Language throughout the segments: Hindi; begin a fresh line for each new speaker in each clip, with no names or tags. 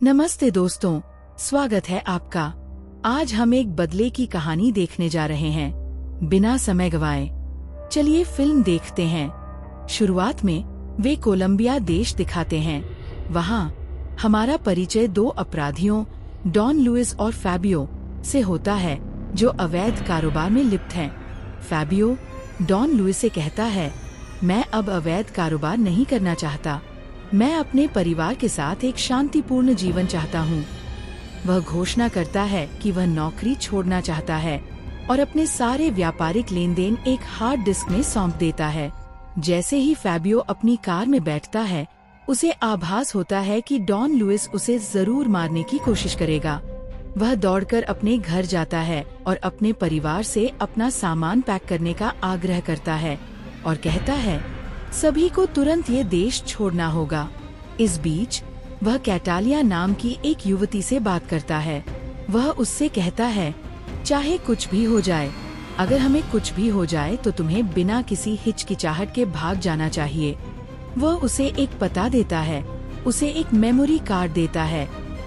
नमस्ते दोस्तों, स्वागत है आपका। आज हम एक बदले की कहानी देखने जा रहे हैं। बिना समय गवाए चलिए फिल्म देखते हैं। शुरुआत में वे कोलंबिया देश दिखाते हैं। वहाँ हमारा परिचय दो अपराधियों डॉन लुइस और फैबियो से होता है जो अवैध कारोबार में लिप्त हैं। फैबियो डॉन लुइस से कहता है, मैं अब अवैध कारोबार नहीं करना चाहता। मैं अपने परिवार के साथ एक शांतिपूर्ण जीवन चाहता हूँ। वह घोषणा करता है कि वह नौकरी छोड़ना चाहता है और अपने सारे व्यापारिक लेन देन एक हार्ड डिस्क में सौंप देता है। जैसे ही फैबियो अपनी कार में बैठता है, उसे आभास होता है कि डॉन लुइस उसे जरूर मारने की कोशिश करेगा। वह दौड़कर अपने घर जाता है और अपने परिवार से अपना सामान पैक करने का आग्रह करता है और कहता है, सभी को तुरंत ये देश छोड़ना होगा। इस बीच वह कैटालिया नाम की एक युवती से बात करता है। वह उससे कहता है, चाहे कुछ भी हो जाए, अगर हमें कुछ भी हो जाए तो तुम्हें बिना किसी हिचकिचाहट के भाग जाना चाहिए। वह उसे एक पता देता है, उसे एक मेमोरी कार्ड देता है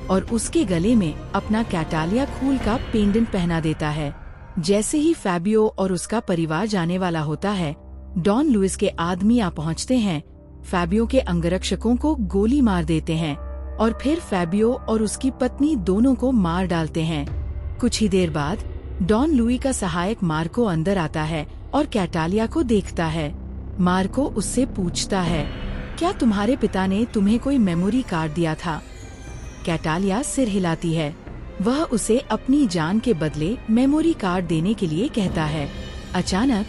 और उसके गले में अपना कैटालिया खूल का पेंडेंट पहना देता है। जैसे ही फैबियो और उसका परिवार जाने वाला होता है, डॉन लुइस के आदमी आ पहुंचते हैं, फैबियो के अंगरक्षकों को गोली मार देते हैं और फिर फैबियो और उसकी पत्नी दोनों को मार डालते हैं। कुछ ही देर बाद डॉन लुई का सहायक मार्को अंदर आता है और कैटालिया को देखता है। मार्को उससे पूछता है, क्या तुम्हारे पिता ने तुम्हें कोई मेमोरी कार्ड दिया था? कैटालिया सिर हिलाती है। वह उसे अपनी जान के बदले मेमोरी कार्ड देने के लिए कहता है। अचानक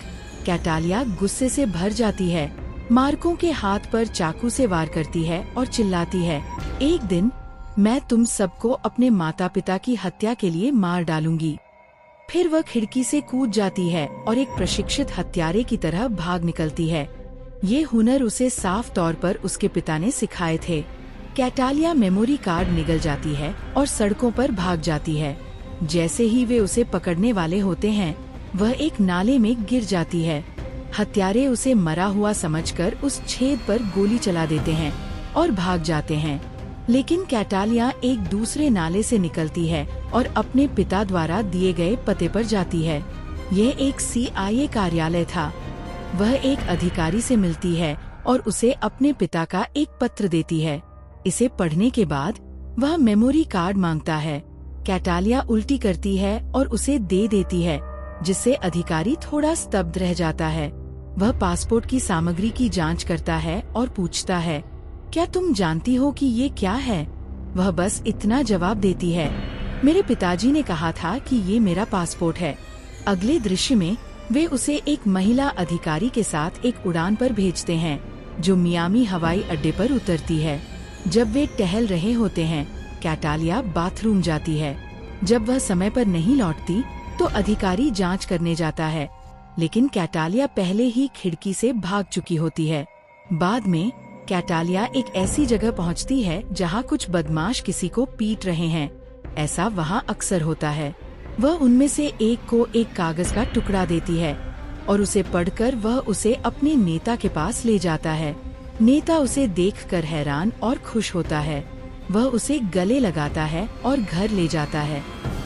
कैटालिया गुस्से से भर जाती है, मार्को के हाथ पर चाकू से वार करती है और चिल्लाती है, एक दिन मैं तुम सबको अपने माता पिता की हत्या के लिए मार डालूंगी। फिर वह खिड़की से कूद जाती है और एक प्रशिक्षित हत्यारे की तरह भाग निकलती है। ये हुनर उसे साफ तौर पर उसके पिता ने सिखाए थे। कैटालिया मेमोरी कार्ड निगल जाती है और सड़कों पर भाग जाती है। जैसे ही वे उसे पकड़ने वाले होते हैं, वह एक नाले में गिर जाती है। हत्यारे उसे मरा हुआ समझकर उस छेद पर गोली चला देते हैं और भाग जाते हैं। लेकिन कैटालिया एक दूसरे नाले से निकलती है और अपने पिता द्वारा दिए गए पते पर जाती है। यह एक CIA कार्यालय था। वह एक अधिकारी से मिलती है और उसे अपने पिता का एक पत्र देती है। इसे पढ़ने के बाद वह मेमोरी कार्ड मांगता है। कैटालिया उल्टी करती है और उसे दे देती है, जिससे अधिकारी थोड़ा स्तब्ध रह जाता है। वह पासपोर्ट की सामग्री की जांच करता है और पूछता है, क्या तुम जानती हो कि ये क्या है? वह बस इतना जवाब देती है, मेरे पिताजी ने कहा था कि ये मेरा पासपोर्ट है। अगले दृश्य में वे उसे एक महिला अधिकारी के साथ एक उड़ान पर भेजते हैं, जो मियामी हवाई अड्डे पर उतरती है। जब वे टहल रहे होते हैं, कैटालिया बाथरूम जाती है। जब वह समय पर नहीं लौटती तो अधिकारी जांच करने जाता है, लेकिन कैटालिया पहले ही खिड़की से भाग चुकी होती है। बाद में कैटालिया एक ऐसी जगह पहुंचती है जहां कुछ बदमाश किसी को पीट रहे हैं। ऐसा वहां अक्सर होता है। वह उनमें से एक को एक कागज का टुकड़ा देती है और उसे पढ़कर वह उसे अपने नेता के पास ले जाता है। नेता उसे देखकर हैरान और खुश होता है। वह उसे गले लगाता है और घर ले जाता है।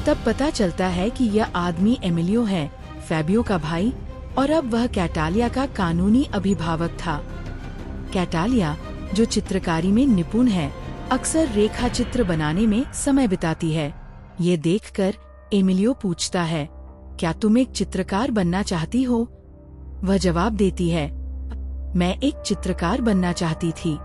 तब पता चलता है कि यह आदमी एमिलियो है, फैबियो का भाई, और अब वह कैटालिया का कानूनी अभिभावक था। कैटालिया, जो चित्रकारी में निपुण है, अक्सर रेखा चित्र बनाने में समय बिताती है। ये देखकर एमिलियो पूछता है, क्या तुम एक चित्रकार बनना चाहती हो? वह जवाब देती है, मैं एक चित्रकार बनना चाहती थी,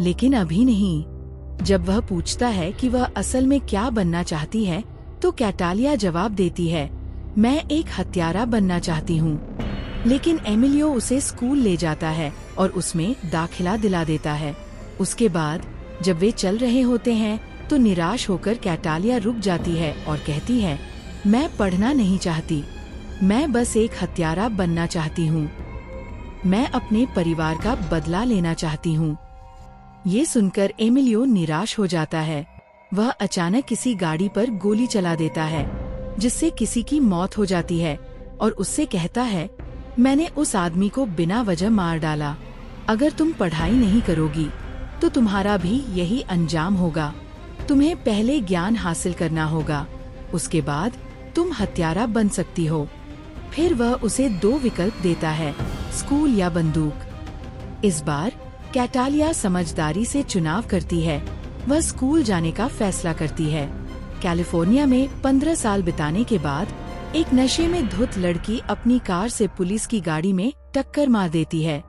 लेकिन अभी नहीं। जब वह पूछता है कि वह असल में क्या बनना चाहती है, तो कैटालिया जवाब देती है, मैं एक हत्यारा बनना चाहती हूँ। लेकिन एमिलियो उसे स्कूल ले जाता है और उसमें दाखिला दिला देता है। उसके बाद जब वे चल रहे होते हैं तो निराश होकर कैटालिया रुक जाती है और कहती है, मैं पढ़ना नहीं चाहती, मैं बस एक हत्यारा बनना चाहती हूँ। मैं अपने परिवार का बदला लेना चाहती हूँ। ये सुनकर एमिलियो निराश हो जाता है। वह अचानक किसी गाड़ी पर गोली चला देता है, जिससे किसी की मौत हो जाती है और उससे कहता है, मैंने उस आदमी को बिना वजह मार डाला। अगर तुम पढ़ाई नहीं करोगी तो तुम्हारा भी यही अंजाम होगा। तुम्हें पहले ज्ञान हासिल करना होगा, उसके बाद तुम हत्यारा बन सकती हो। फिर वह उसे 2 विकल्प देता है, स्कूल या बंदूक। इस बार कैटालिया समझदारी से चुनाव करती है। वह स्कूल जाने का फैसला करती है। कैलिफोर्निया में 15 साल बिताने के बाद एक नशे में धुत लड़की अपनी कार से पुलिस की गाड़ी में टक्कर मार देती है।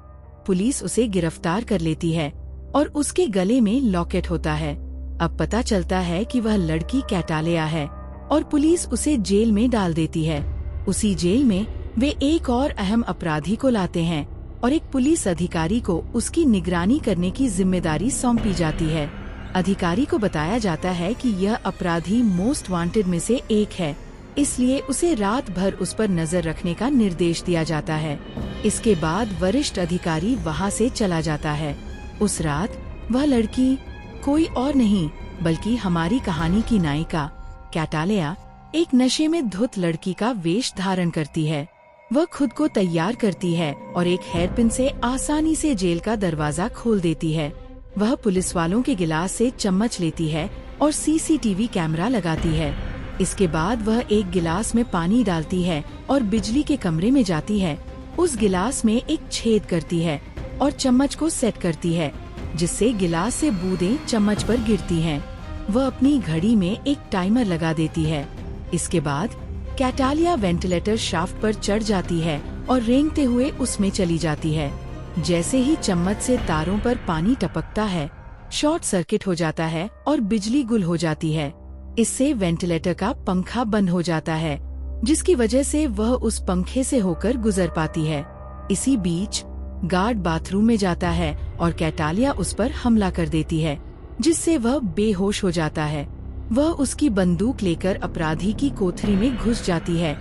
पुलिस उसे गिरफ्तार कर लेती है और उसके गले में लॉकेट होता है। अब पता चलता है कि वह लड़की कैटालिया है और पुलिस उसे जेल में डाल देती है। उसी जेल में वे एक और अहम अपराधी को लाते हैं और एक पुलिस अधिकारी को उसकी निगरानी करने की जिम्मेदारी सौंपी जाती है। अधिकारी को बताया जाता है कि यह अपराधी मोस्ट वांटेड में से एक है, इसलिए उसे रात भर उस पर नजर रखने का निर्देश दिया जाता है। इसके बाद वरिष्ठ अधिकारी वहां से चला जाता है। उस रात वह लड़की कोई और नहीं बल्कि हमारी कहानी की नायिका कैटालिया एक नशे में धुत लड़की का वेश धारण करती है। वह खुद को तैयार करती है और एक हेयरपिन से आसानी से जेल का दरवाजा खोल देती है। वह पुलिस वालों के गिलास से चम्मच लेती है और सीसीटीवी कैमरा लगाती है। इसके बाद वह एक गिलास में पानी डालती है और बिजली के कमरे में जाती है। उस गिलास में एक छेद करती है और चम्मच को सेट करती है, जिससे गिलास से बूंदें चम्मच पर गिरती हैं। वह अपनी घड़ी में एक टाइमर लगा देती है। इसके बाद कैटालिया वेंटिलेटर शाफ्ट पर चढ़ जाती है और रेंगते हुए उसमें चली जाती है। जैसे ही चम्मच से तारों पर पानी टपकता है, शॉर्ट सर्किट हो जाता है और बिजली गुल हो जाती है। इससे वेंटिलेटर का पंखा बंद हो जाता है, जिसकी वजह से वह उस पंखे से होकर गुजर पाती है। इसी बीच गार्ड बाथरूम में जाता है और कैटालिया उस पर हमला कर देती है, जिससे वह बेहोश हो जाता है। वह उसकी बंदूक लेकर अपराधी की कोठरी में घुस जाती है,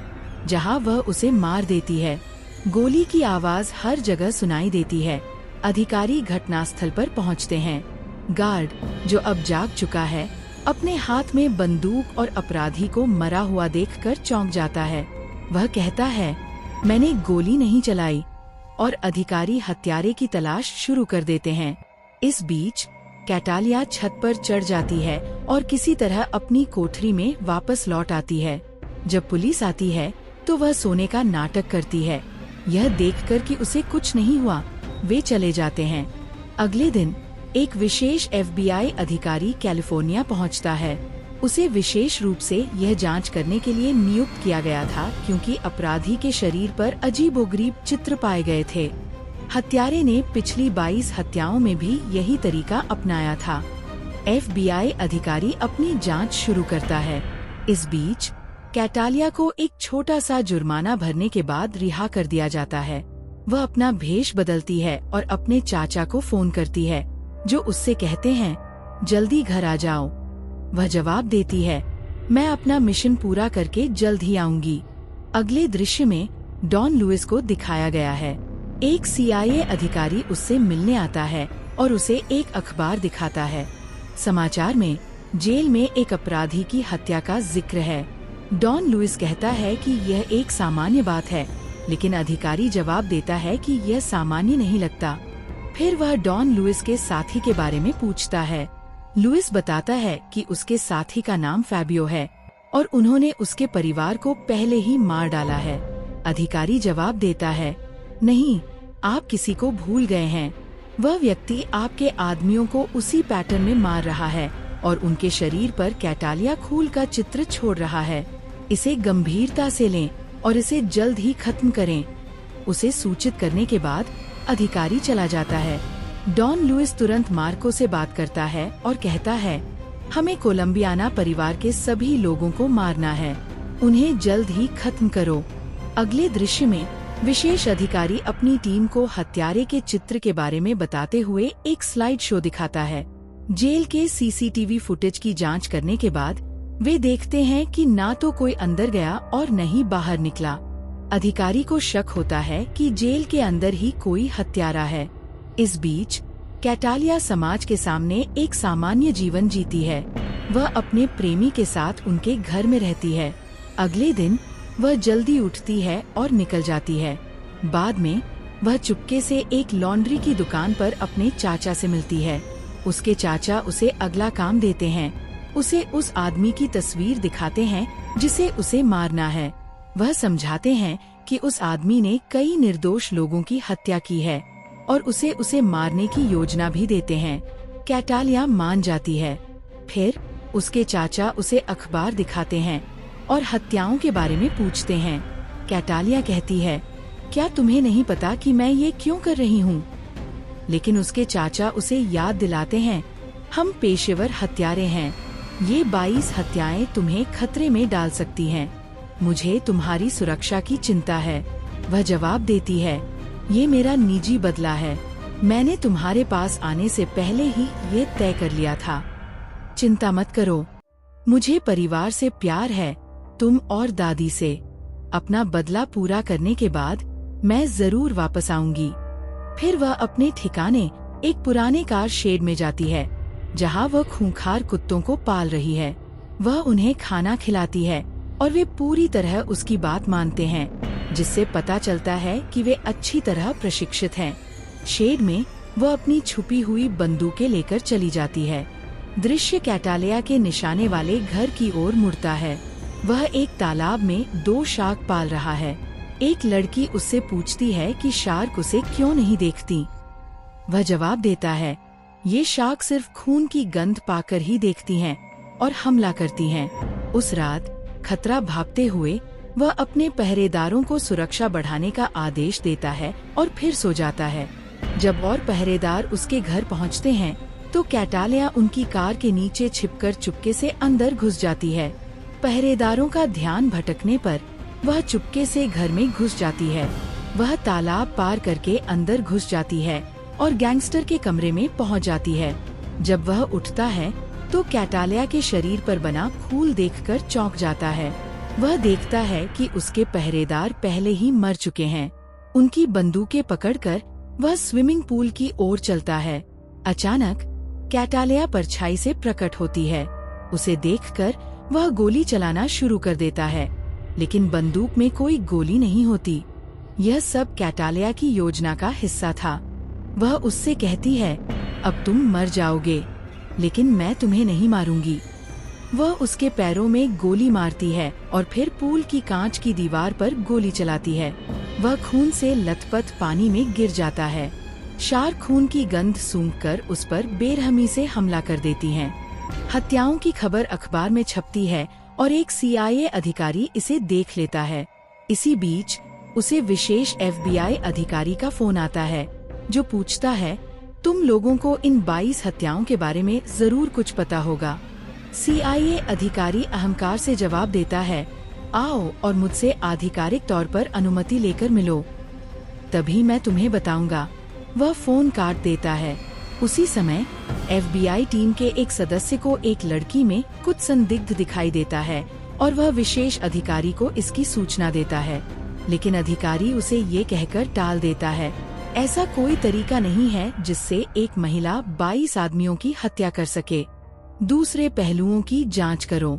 जहां वह उसे मार देती है। गोली की आवाज हर जगह सुनाई देती है। अधिकारी घटनास्थल पर पहुंचते हैं। गार्ड, जो अब जाग चुका है, अपने हाथ में बंदूक और अपराधी को मरा हुआ देखकर चौंक जाता है। वह कहता है, मैंने गोली नहीं चलाई, और अधिकारी हत्यारे की तलाश शुरू कर देते हैं। इस बीच कैटालिया छत पर चढ़ जाती है और किसी तरह अपनी कोठरी में वापस लौट आती है। जब पुलिस आती है तो वह सोने का नाटक करती है। यह देखकर कि उसे कुछ नहीं हुआ, वे चले जाते हैं। अगले दिन एक विशेष FBI अधिकारी कैलिफोर्निया पहुंचता है। उसे विशेष रूप से यह जांच करने के लिए नियुक्त किया गया था, क्योंकि अपराधी के शरीर पर अजीबोगरीब चित्र पाए गए थे। हत्यारे ने पिछली 22 हत्याओं में भी यही तरीका अपनाया था। FBI अधिकारी अपनी जांच शुरू करता है। इस बीच कैटालिया को एक छोटा सा जुर्माना भरने के बाद रिहा कर दिया जाता है। वह अपना भेष बदलती है और अपने चाचा को फोन करती है, जो उससे कहते हैं, जल्दी घर आ जाओ। वह जवाब देती है, मैं अपना मिशन पूरा करके जल्द ही आऊंगी। अगले दृश्य में डॉन लुइस को दिखाया गया है। एक CIA अधिकारी उससे मिलने आता है और उसे एक अखबार दिखाता है। समाचार में जेल में एक अपराधी की हत्या का जिक्र है। डॉन लुइस कहता है कि यह एक सामान्य बात है, लेकिन अधिकारी जवाब देता है कि यह सामान्य नहीं लगता। फिर वह डॉन लुइस के साथी के बारे में पूछता है। लुइस बताता है कि उसके साथी का नाम फैबियो है और उन्होंने उसके परिवार को पहले ही मार डाला है। अधिकारी जवाब देता है, नहीं, आप किसी को भूल गए हैं। वह व्यक्ति आपके आदमियों को उसी पैटर्न में मार रहा है और उनके शरीर पर कैटालिया खून का चित्र छोड़ रहा है। इसे गंभीरता से लें और इसे जल्द ही खत्म करें। उसे सूचित करने के बाद अधिकारी चला जाता है। डॉन लुइस तुरंत मार्को से बात करता है और कहता है, हमें कोलंबियाना परिवार के सभी लोगों को मारना है, उन्हें जल्द ही खत्म करो। अगले दृश्य में विशेष अधिकारी अपनी टीम को हत्यारे के चित्र के बारे में बताते हुए एक स्लाइड शो दिखाता है। जेल के CCTV फुटेज की जांच करने के बाद वे देखते हैं कि ना तो कोई अंदर गया और न ही बाहर निकला। अधिकारी को शक होता है कि जेल के अंदर ही कोई हत्यारा है। इस बीच कैटालिया समाज के सामने एक सामान्य जीवन जीती है। वह अपने प्रेमी के साथ उनके घर में रहती है। अगले दिन वह जल्दी उठती है और निकल जाती है। बाद में वह चुपके से एक लॉन्ड्री की दुकान पर अपने चाचा से मिलती है। उसके चाचा उसे अगला काम देते हैं। उसे उस आदमी की तस्वीर दिखाते हैं जिसे उसे मारना है। वह समझाते हैं कि उस आदमी ने कई निर्दोष लोगों की हत्या की है और उसे मारने की योजना भी देते हैं। कैटालिया मान जाती है। फिर उसके चाचा उसे अखबार दिखाते हैं और हत्याओं के बारे में पूछते हैं। कैटालिया कहती है, क्या तुम्हें नहीं पता कि मैं ये क्यों कर रही हूँ? लेकिन उसके चाचा उसे याद दिलाते हैं, हम पेशेवर हत्यारे हैं, ये 22 हत्याएं तुम्हें खतरे में डाल सकती हैं। मुझे तुम्हारी सुरक्षा की चिंता है। वह जवाब देती है, ये मेरा निजी बदला है, मैंने तुम्हारे पास आने से पहले ही ये तय कर लिया था। चिंता मत करो, मुझे परिवार से प्यार है, तुम और दादी से। अपना बदला पूरा करने के बाद मैं जरूर वापस आऊंगी। फिर वह अपने ठिकाने एक पुराने कार शेड में जाती है, जहां वह खूंखार कुत्तों को पाल रही है। वह उन्हें खाना खिलाती है और वे पूरी तरह उसकी बात मानते हैं, जिससे पता चलता है कि वे अच्छी तरह प्रशिक्षित हैं। शेड में वह अपनी छुपी हुई बंदूकें लेकर चली जाती है। दृश्य कैटालिया के निशाने वाले घर की ओर मुड़ता है। वह एक तालाब में 2 शार्क पाल रहा है। एक लड़की उससे पूछती है कि शार्क उसे क्यों नहीं देखती। वह जवाब देता है, ये शार्क सिर्फ खून की गंध पाकर ही देखती हैं और हमला करती हैं। उस रात खतरा भांपते हुए वह अपने पहरेदारों को सुरक्षा बढ़ाने का आदेश देता है और फिर सो जाता है। जब और पहरेदार उसके घर पहुंचते हैं तो कैटालिया उनकी कार के नीचे छिपकर चुपके से अंदर घुस जाती है। पहरेदारों का ध्यान भटकने पर वह चुपके से घर में घुस जाती है। वह तालाब पार करके अंदर घुस जाती है और गैंगस्टर के कमरे में पहुंच जाती है। जब वह उठता है तो कैटालिया के शरीर पर बना फूल देखकर चौंक जाता है। वह देखता है कि उसके पहरेदार पहले ही मर चुके हैं। उनकी बंदूकें पकड़कर वह स्विमिंग पूल की ओर चलता है। अचानक कैटालिया परछाई से प्रकट होती है। उसे देखकर वह गोली चलाना शुरू कर देता है, लेकिन बंदूक में कोई गोली नहीं होती। यह सब कैटालिया की योजना का हिस्सा था। वह उससे कहती है, अब तुम मर जाओगे, लेकिन मैं तुम्हें नहीं मारूंगी। वह उसके पैरों में गोली मारती है और फिर पूल की कांच की दीवार पर गोली चलाती है। वह खून से लथपथ पानी में गिर जाता है। शार्क खून की गंध सूंघकर उस पर बेरहमी से हमला कर देती हैं। हत्याओं की खबर अखबार में छपती है और एक CIA अधिकारी इसे देख लेता है। इसी बीच उसे विशेष FBI अधिकारी का फोन आता है, जो पूछता है, तुम लोगों को इन 22 हत्याओं के बारे में जरूर कुछ पता होगा। CIA अधिकारी अहंकार से जवाब देता है, आओ और मुझसे आधिकारिक तौर पर अनुमति लेकर मिलो, तभी मैं तुम्हें बताऊंगा। वह फोन काट देता है। उसी समय FBI टीम के एक सदस्य को एक लड़की में कुछ संदिग्ध दिखाई देता है और वह विशेष अधिकारी को इसकी सूचना देता है, लेकिन अधिकारी उसे ये कहकर टाल देता है, ऐसा कोई तरीका नहीं है जिससे एक महिला 22 आदमियों की हत्या कर सके। दूसरे पहलुओं की जांच करो।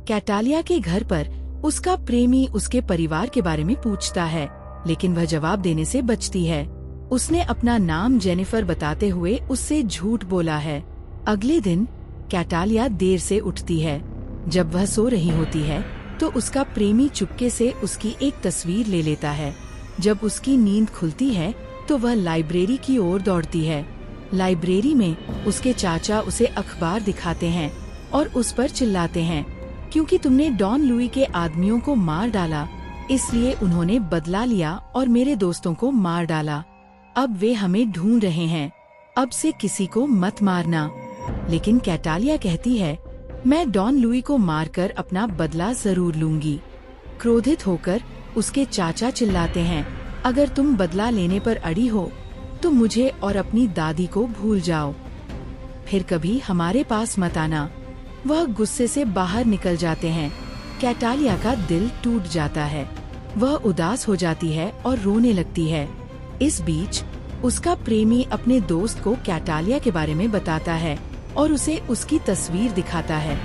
कैटालिया के घर पर उसका प्रेमी उसके परिवार के बारे में पूछता है, लेकिन वह जवाब देने से बचती है। उसने अपना नाम जेनिफर बताते हुए उससे झूठ बोला है। अगले दिन कैटालिया देर से उठती है। जब वह सो रही होती है तो उसका प्रेमी चुपके से उसकी एक तस्वीर ले लेता है। जब उसकी नींद खुलती है तो वह लाइब्रेरी की ओर दौड़ती है। लाइब्रेरी में उसके चाचा उसे अखबार दिखाते हैं और उस पर चिल्लाते हैं, क्योंकि तुमने डॉन लुई के आदमियों को मार डाला, इसलिए उन्होंने बदला लिया और मेरे दोस्तों को मार डाला। अब वे हमें ढूंढ रहे हैं, अब से किसी को मत मारना। लेकिन कैटालिया कहती है, मैं डॉन लुई को मारकर अपना बदला जरूर लूंगी। क्रोधित होकर उसके चाचा चिल्लाते हैं, अगर तुम बदला लेने पर अड़ी हो तो मुझे और अपनी दादी को भूल जाओ, फिर कभी हमारे पास मत आना। वह गुस्से से बाहर निकल जाते हैं। कैटालिया का दिल टूट जाता है। वह उदास हो जाती है और रोने लगती है। इस बीच उसका प्रेमी अपने दोस्त को कैटालिया के बारे में बताता है और उसे उसकी तस्वीर दिखाता है।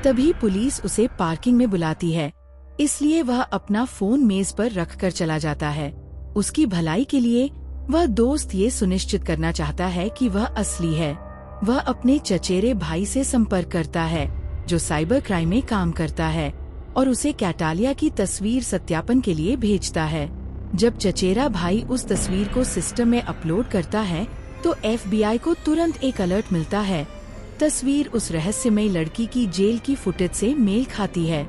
तभी पुलिस उसे पार्किंग में बुलाती है, इसलिए वह अपना फोन मेज पर रखकर चला जाता है। उसकी भलाई के लिए वह दोस्त ये सुनिश्चित करना चाहता है कि वह असली है। वह अपने चचेरे भाई से संपर्क करता है जो साइबर क्राइम में काम करता है और उसे कैटालिया की तस्वीर सत्यापन के लिए भेजता है। जब चचेरा भाई उस तस्वीर को सिस्टम में अपलोड करता है तो FBI को तुरंत एक अलर्ट मिलता है। तस्वीर उस रहस्यमयी लड़की की जेल की फुटेज से मेल खाती है।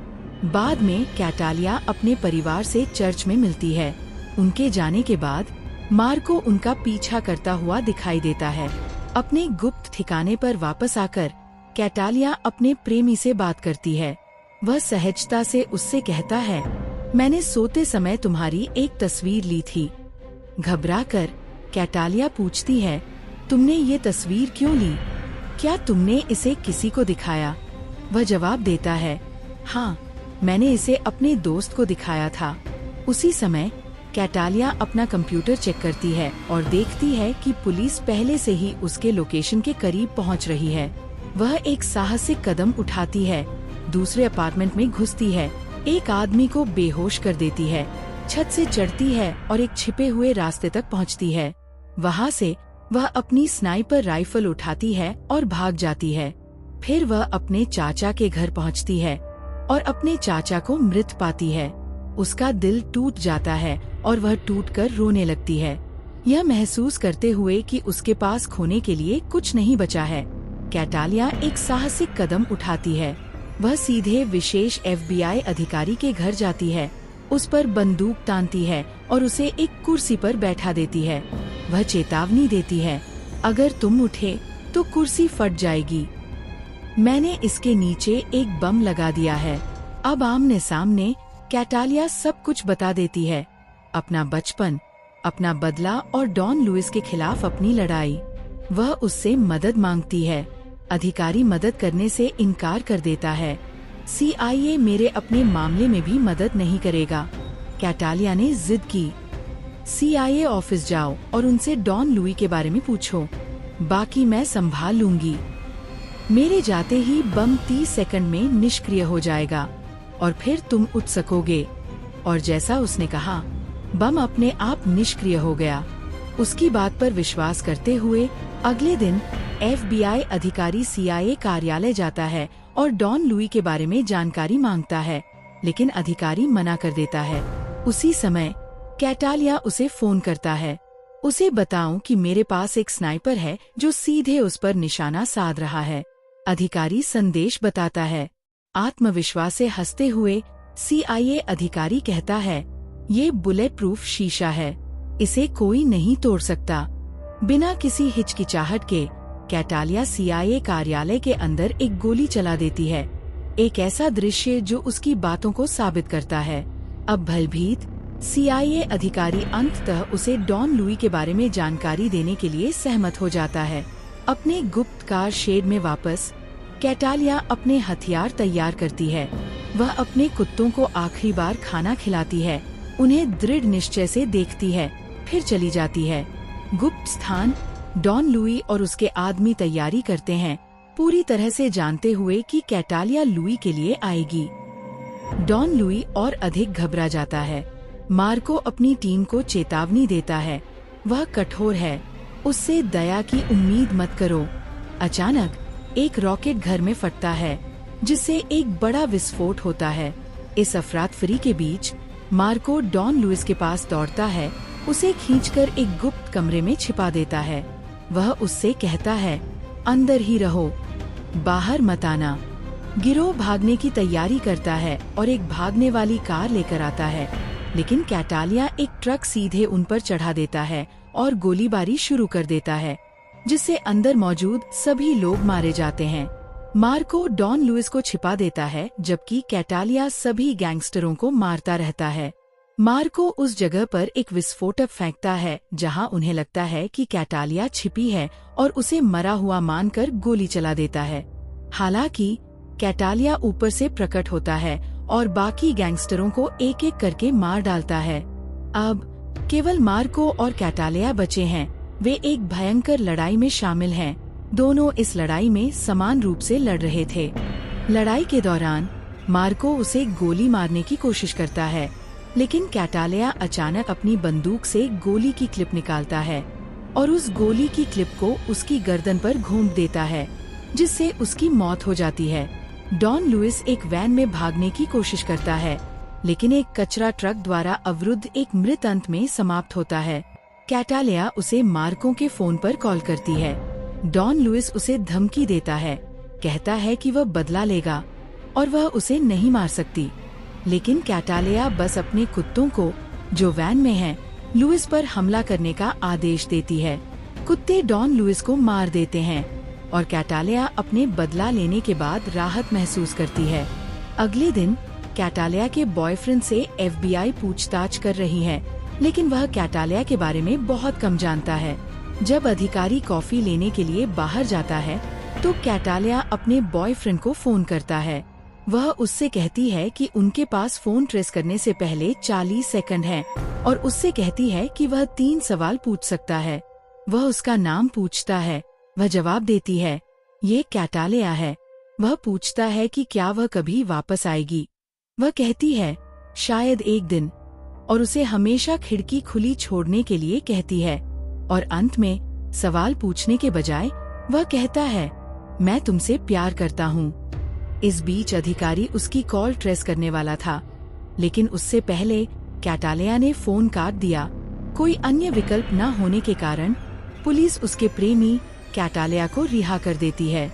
बाद में कैटालिया अपने परिवार से चर्च में मिलती है। उनके जाने के बाद मार्को उनका पीछा करता हुआ दिखाई देता है। अपने गुप्त ठिकाने पर वापस आकर कैटालिया अपने प्रेमी से बात करती है। वह सहजता से उससे कहता है, मैंने सोते समय तुम्हारी एक तस्वीर ली थी। घबराकर कैटालिया पूछती है, तुमने ये तस्वीर क्यों ली? क्या तुमने इसे किसी को दिखाया? वह जवाब देता है, हाँ, मैंने इसे अपने दोस्त को दिखाया था। उसी समय कैटालिया अपना कंप्यूटर चेक करती है और देखती है कि पुलिस पहले से ही उसके लोकेशन के करीब पहुंच रही है। वह एक साहसिक कदम उठाती है, दूसरे अपार्टमेंट में घुसती है, एक आदमी को बेहोश कर देती है, छत से चढ़ती है और एक छिपे हुए रास्ते तक पहुंचती है। वहां से वह अपनी स्नाइपर राइफल उठाती है और भाग जाती है। फिर वह अपने चाचा के घर पहुंचती है और अपने चाचा को मृत पाती है। उसका दिल टूट जाता है और वह टूटकर रोने लगती है, यह महसूस करते हुए कि उसके पास खोने के लिए कुछ नहीं बचा है। कैटालिया एक साहसिक कदम उठाती है। वह सीधे विशेष FBI अधिकारी के घर जाती है, उस पर बंदूक तानती है और उसे एक कुर्सी पर बैठा देती है। वह चेतावनी देती है, अगर तुम उठे तो कुर्सी फट जाएगी। मैंने इसके नीचे एक बम लगा दिया है। अब आमने सामने कैटालिया सब कुछ बता देती है, अपना बचपन, अपना बदला और डॉन लुइस के खिलाफ अपनी लड़ाई। वह उससे मदद मांगती है। अधिकारी मदद करने से इनकार कर देता है। CIA मेरे अपने मामले में भी मदद नहीं करेगा। कैटालिया ने जिद की, CIA ऑफिस जाओ और उनसे डॉन लुई के बारे में पूछो, बाकी मैं संभाल लूंगी। मेरे जाते ही बम 30 सेकंड में निष्क्रिय हो जाएगा और फिर तुम उठ सकोगे। और जैसा उसने कहा, बम अपने आप निष्क्रिय हो गया। उसकी बात पर विश्वास करते हुए अगले दिन FBI अधिकारी CIA कार्यालय जाता है और डॉन लुई के बारे में जानकारी मांगता है, लेकिन अधिकारी मना कर देता है। उसी समय कैटालिया उसे फोन करता है, उसे बताऊं कि मेरे पास एक स्नाइपर है जो सीधे उस पर निशाना साध रहा है। अधिकारी संदेश बताता है। आत्मविश्वास से हंसते हुए CIA अधिकारी कहता है, ये बुलेट प्रूफ शीशा है, इसे कोई नहीं तोड़ सकता। बिना किसी हिचकिचाहट के कैटालिया CIA कार्यालय के अंदर एक गोली चला देती है, एक ऐसा दृश्य जो उसकी बातों को साबित करता है। अब भयभीत CIA अधिकारी अंततः उसे डॉन लुई के बारे में जानकारी देने के लिए सहमत हो जाता है। अपने गुप्त कार शेड में वापस कैटालिया अपने हथियार तैयार करती है। वह अपने कुत्तों को आखिरी बार खाना खिलाती है, उन्हें दृढ़ निश्चय से देखती है, फिर चली जाती है। गुप्त स्थान डॉन लुई और उसके आदमी तैयारी करते हैं, पूरी तरह से जानते हुए कि कैटालिया लुई के लिए आएगी। डॉन लुई और अधिक घबरा जाता है। मार्को अपनी टीम को चेतावनी देता है, वह कठोर है, उससे दया की उम्मीद मत करो। अचानक एक रॉकेट घर में फटता है, जिससे एक बड़ा विस्फोट होता है। इस अफरातफरी के बीच मार्को डॉन लुइस के पास दौड़ता है, उसे खींचकर एक गुप्त कमरे में छिपा देता है। वह उससे कहता है, अंदर ही रहो, बाहर मत आना। गिरोह भागने की तैयारी करता है और एक भागने वाली कार लेकर आता है, लेकिन कैटालिया एक ट्रक सीधे उन पर चढ़ा देता है और गोलीबारी शुरू कर देता है, जिससे अंदर मौजूद सभी लोग मारे जाते हैं। मार्को डॉन लुइस को छिपा देता है, जबकि कैटालिया सभी गैंगस्टरों को मारता रहता है। मार्को उस जगह पर एक विस्फोटक फेंकता है जहां उन्हें लगता है कि कैटालिया छिपी है और उसे मरा हुआ मानकर गोली चला देता है। हालांकि कैटालिया ऊपर से प्रकट होता है और बाकी गैंगस्टरों को एक एक करके मार डालता है। अब केवल मार्को और कैटालिया बचे हैं। वे एक भयंकर लड़ाई में शामिल हैं। दोनों इस लड़ाई में समान रूप से लड़ रहे थे। लड़ाई के दौरान मार्को उसे गोली मारने की कोशिश करता है, लेकिन कैटालिया अचानक अपनी बंदूक से गोली की क्लिप निकालता है और उस गोली की क्लिप को उसकी गर्दन पर घोंप देता है, जिससे उसकी मौत हो जाती है। डॉन लुइस एक वैन में भागने की कोशिश करता है, लेकिन एक कचरा ट्रक द्वारा अवरुद्ध एक मृत अंत में समाप्त होता है। कैटालिया उसे मार्को के फोन पर कॉल करती है। डॉन लुइस उसे धमकी देता है, कहता है कि वह बदला लेगा और वह उसे नहीं मार सकती। लेकिन कैटालिया बस अपने कुत्तों को, जो वैन में हैं, लुइस पर हमला करने का आदेश देती है। कुत्ते डॉन लुइस को मार देते हैं और कैटालिया अपने बदला लेने के बाद राहत महसूस करती है। अगले दिन कैटालिया के बॉयफ्रेंड से FBI पूछताछ कर रही है, लेकिन वह कैटालिया के बारे में बहुत कम जानता है। जब अधिकारी कॉफी लेने के लिए बाहर जाता है तो कैटालिया अपने बॉयफ्रेंड को फोन करता है। वह उससे कहती है कि उनके पास फोन ट्रेस करने से पहले 40 सेकंड हैं और उससे कहती है कि वह 3 सवाल पूछ सकता है। वह उसका नाम पूछता है। वह जवाब देती है, ये कैटालिया है। वह पूछता है कि क्या वह कभी वापस आएगी। वह कहती है, शायद एक दिन, और उसे हमेशा खिड़की खुली छोड़ने के लिए कहती है। और अंत में सवाल पूछने के बजाय वह कहता है, मैं तुमसे प्यार करता हूँ। इस बीच अधिकारी उसकी कॉल ट्रेस करने वाला था, लेकिन उससे पहले कैटालिया ने फोन काट दिया। कोई अन्य विकल्प न होने के कारण पुलिस उसके प्रेमी कैटालिया को रिहा कर देती है।